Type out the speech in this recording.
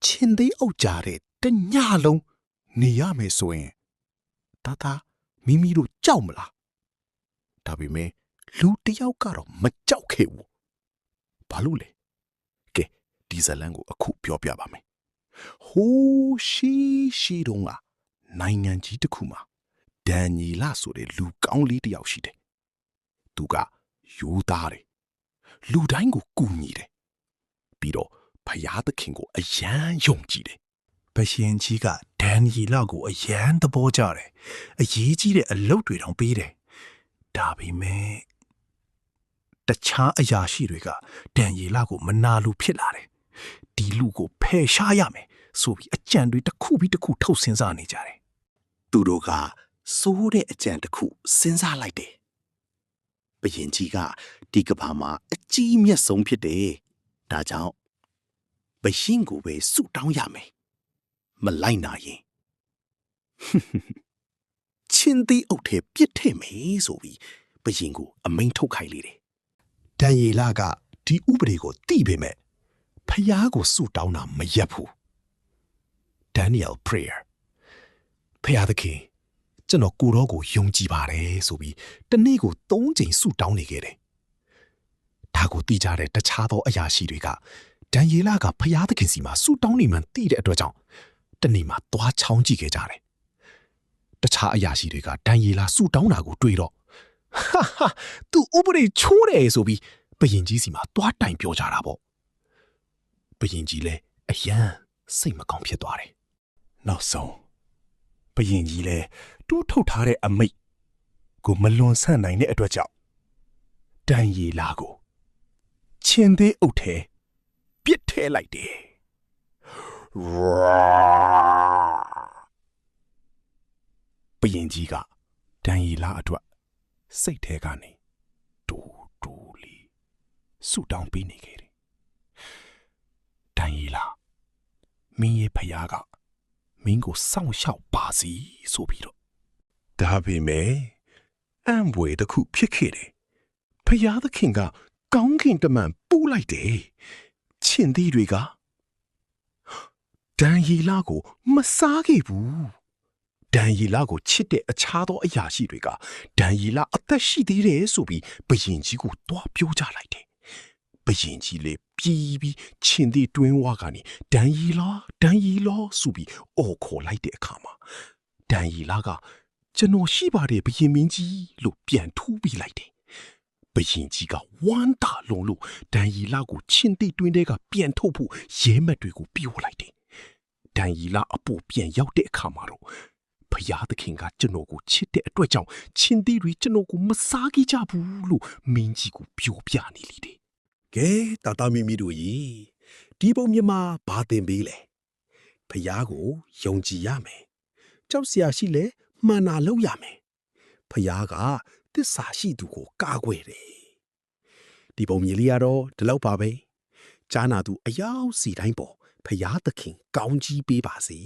ချင်းသေးအုပ်ကြတဲ့တညလုံးနေရမယ်ဆိုရင်ဒါမိမိတို့ကြောက်မလားဒါပေမဲ့လူတယောက်ကတော့မကြောက်ခဲ့ဘူးဘာလို့လဲကဲဒီဇလန်ကိုအခုပြောပြပါမယ်ဟိုးရှိတုန်းကနိုင်ငံကြီးတစ်ခုမှာဒန်နီလာဆိုတဲ့လူကောင်းလေးတစ်ယောက်ရှိတယ်သူကယူသားတယ်လူတိုင်းကိုကူညီတယ်ပြီးတော့ဖယားသခင်ကိုအယမ်းယုံကြည်တယ်ဘရှင်ကြီးကဒန်နီလာကိုအယမ်းသဘောကျတယ်အရေးကြီးတဲ့အလုပ်တွေတောင်ပေးတယ်ဒါပေမဲ့တခြားအရာရှိတွေကဒန်နီလာကိုမနာလိုဖြစ်လာတယ်ဒီလူကိုဖယ်ရှားရမယ်ဆိုပြီးအကြံတွေတစ်ခုပြီးတစ်ခုထုတ်စဉ်းစားနေကြတယ်သူတို့ကစိုးတဲ့အကြံတစ်ခုစဉ်းစားလိုက်တယ်ဘရင်ကြီးကဒီကဘာမှာအကြီးမြတ်ဆုံးဖြစ်တယ်ဒါကြောင့်ဘရင်ကိုပဲဆုတောင်းရမယ်မလိုက်နာရင်ချင်းသေးအုပ်ထဲပြစ်ထည့်မယ်ဆိုပြီးဘရင်ကိုအမိန်ထုတ်ခိုင်းလေတယ်ဒန်ယေလကဒီဥပဒေကိုသိပေမဲ့ဖျားကိုဆုတောင်းတာမရက်ဘူး Daniel prayer ဖျားသခင်ကျွန်တော်ကိုရောကိုယုံကြည်ပါတယ်ဆိုပြီးတနေ့ကို3ချိန်ဆုတောင်းနေခဲ့တယ်ဒါကိုသိကြတဲ့တခြားသောအရာရှိတွေကဒန်ယေလကဖျားသခင်စီမှာဆုတောင်းနေမှန်းသိတဲ့အတွက်ကြောင့်တနေ့မှသွားချောင်းကြည့်ခဲ့ကြတယ်တခြားအရာရှိတွေကဒန်ယေလဆုတောင်းတာကိုတွေ့တော့ဟာသူဥပဒေချိုးတယ်ဆိုပြီးဘရင်ကြီးစီမှာသွားတိုင်ပြောကြတာပေါ့ဘရင်ကြီးလည်းအယမ်းစိတ်မကောင်းဖြစ်သွားတယ်နောက်ဆုံးဘရင်ကြီးလည်းတိုးထုတ်ထားတဲ့အမိတ်ကိုမလွန်ဆန့်နိုင်တဲ့အတွက်ကြောင့်ဒန်ယေလကိုချင်းသေးအုပ်ထဲပြစ်ထဲလိုက်တယ်ဘရင်ကြီးကဒန်ယေလအတွက်စိတ်ထဲကနေတူလေးဆူတောင်းပေးနေခဲ့တယ်ဒန်ယေလမင်းရဲ့ဖယားကမင်းကိုစောင့်ရှောက်ပါစီဆိုပြီးတော့ဒါပေမဲ့အံဘွေတစ်ခုဖြစ်ခဲ့တယ်ဖယားသခင်ကကောင်းကင်တမန်ပူးလိုက်တယ်ချင်းသီးတွေကဒန်ယေလကိုမစားခဲ့ဘူးဒန်ယေလကိုချစ်တဲ့အခြားသောအရာရှိတွေကဒန်ယေလအသက်ရှိသေးတယ်ဆိုပြီးဘရင်ကြီးကိုတွားပြောကြလိုက်တယ်ဘရင်ကြီးလေပြီးချင်းသီးတွင်းဝါကနေဒန်ယေလဆိုပြီးအော်ခေါ်လိုက်တဲ့အခါမှာဒန်ယေလကကျွန်တော်ရှိပါတယ်ဘရင်မင်းကြီးလို့ပြန်ထူးပြီးလိုက်တယ်ဘရင်ကြီးကဝမ်းသာလုံးလို့ဒန်ယေလကိုချင်းသီးတွင်းထဲကပြန်ထုတ်ဖို့ရဲမက်တွေကိုပြောလိုက်တယ်ဒန်ယေလအပေါ်ပြန်ရောက်တဲ့အခါမှာတော့ဖယားသခင်ကကျွန်တော်ကိုချစ်တဲ့အတွက်ကြောင့်ချင်းသီးတွေကျွန်တော်ကိုမစားကြကြဘူးလို့မင်းကြီးကိုပြောပြနေလေတယ်ကဲတာတာမီမီတို့ကြီးဒီပုံမြမဘာသင်ပေးလဲဖယားကိုယုံကြည်ရမယ်ကြောက်စရာရှိလဲမှန်တာလုပ်ရမယ်ဖယားကသစ္စာရှိသူကိုကာကွယ်တယ်ဒီပုံမြင်လေးကတော့ဒီလောက်ပါပဲကြားနာသူအယောက်စီတိုင်းပေါ်ဖယားသခင်ကောင်းကြီးပေးပါစေ